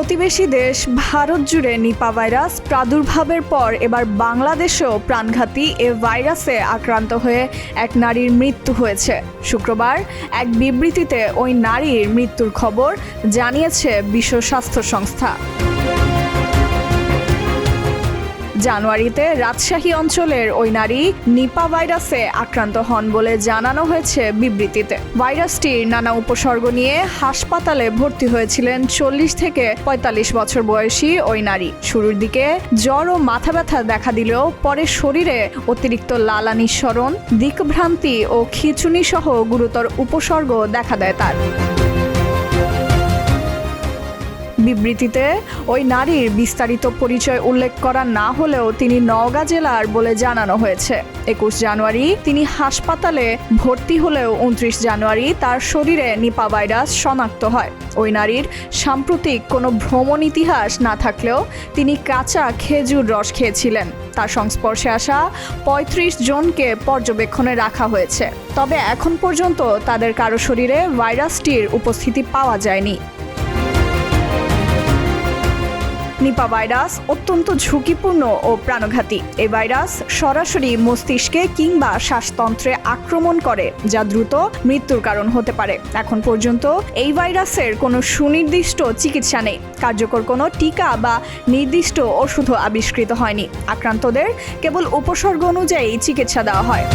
প্রতিবেশী দেশ ভারত জুড়ে নিপা ভাইরাস প্রাদুর্ভাবের পর এবার বাংলাদেশেও প্রাণঘাতী এ ভাইরাসে আক্রান্ত হয়ে এক নারীর মৃত্যু হয়েছে। শুক্রবার এক বিবৃতিতে ওই নারীর মৃত্যুর খবর জানিয়েছে বিশ্ব স্বাস্থ্য সংস্থা। জানুয়ারিতে রাজশাহী অঞ্চলের ওই নারী নিপা ভাইরাসে আক্রান্ত হন বলে জানানো হয়েছে বিবৃতিতে। ভাইরাসটির নানা উপসর্গ নিয়ে হাসপাতালে ভর্তি হয়েছিলেন 40 থেকে 45 বছর বয়সী ওই নারী। শুরুর দিকে জ্বর ও মাথা ব্যথা দেখা দিলেও পরে শরীরে অতিরিক্ত লালা নিঃসরণ, দিকভ্রান্তি ও খিঁচুনি সহ গুরুতর উপসর্গ দেখা দেয় তার। বিবৃতিতে ওই নারীর বিস্তারিত পরিচয় উল্লেখ করা না হলেও তিনি নওগাঁ জেলার বলে জানানো হয়েছে। 21 জানুয়ারি তিনি হাসপাতালে ভর্তি হলেও 29 জানুয়ারি তার শরীরে নিপা ভাইরাস শনাক্ত হয়। ওই নারীর সাম্প্রতিক কোনো ভ্রমণ ইতিহাস না থাকলেও তিনি কাঁচা খেজুর রস খেয়েছিলেন। তার সংস্পর্শে আসা 35 জনকে পর্যবেক্ষণে রাখা হয়েছে, তবে এখন পর্যন্ত তাদের কারো শরীরে ভাইরাসটির উপস্থিতি পাওয়া যায়নি। নিপা ভাইরাস অত্যন্ত ঝুঁকিপূর্ণ ও প্রাণঘাতী। এই ভাইরাস সরাসরি মস্তিষ্কে কিংবা শ্বাসতন্ত্রে আক্রমণ করে, যা দ্রুত মৃত্যুর কারণ হতে পারে। এখন পর্যন্ত এই ভাইরাসের কোনো সুনির্দিষ্ট চিকিৎসা নেই। কার্যকর কোনো টিকা বা নির্দিষ্ট ওষুধও আবিষ্কৃত হয়নি। আক্রান্তদের কেবল উপসর্গ অনুযায়ী চিকিৎসা দেওয়া হয়।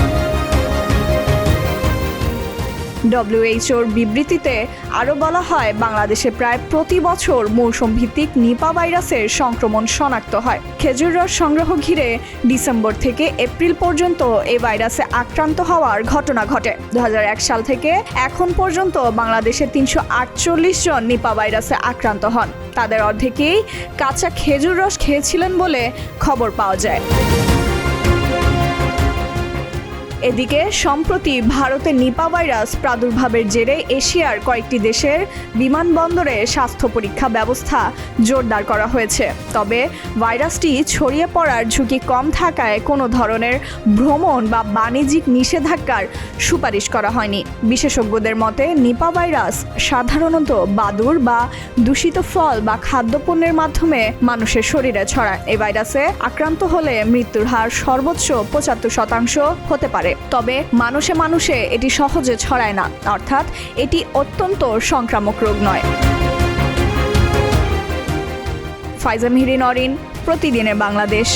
WHOর বিবৃতিতে আরও বলা হয়, বাংলাদেশে প্রায় প্রতি বছর মৌসুম ভিত্তিক নিপা ভাইরাসের সংক্রমণ শনাক্ত হয়। খেজুর রস সংগ্রহ ঘিরে ডিসেম্বর থেকে এপ্রিল পর্যন্ত এই ভাইরাসে আক্রান্ত হওয়ার ঘটনা ঘটে। 2001 সাল থেকে এখন পর্যন্ত বাংলাদেশে 348 জন নিপা ভাইরাসে আক্রান্ত হন। তাদের অর্ধেকেই কাঁচা খেজুর রস খেয়েছিলেন বলে খবর পাওয়া যায়। এদিকে সম্প্রতি ভারতে নিপা ভাইরাস প্রাদুর্ভাবের জেরে এশিয়ার কয়েকটি দেশের বিমানবন্দরে স্বাস্থ্য পরীক্ষা ব্যবস্থা জোরদার করা হয়েছে। তবে ভাইরাসটি ছড়িয়ে পড়ার ঝুঁকি কম থাকায় কোনো ধরনের ভ্রমণ বা বাণিজ্যিক নিষেধাজ্ঞার সুপারিশ করা হয়নি। বিশেষজ্ঞদের মতে নিপা ভাইরাস সাধারণত বাদুড় বা দূষিত ফল বা খাদ্যপণ্যের মাধ্যমে মানুষের শরীরে ছড়ায়। এই ভাইরাসে আক্রান্ত হলে মৃত্যুর হার সর্বোচ্চ 75% হতে পারে। তবে মানুষে মানুষে এটি সহজে ছড়ায় না, অর্থাৎ এটি অত্যন্ত সংক্রামক রোগ নয়। ফাইজা মিহরি নরিন, প্রতিদিনের বাংলাদেশ।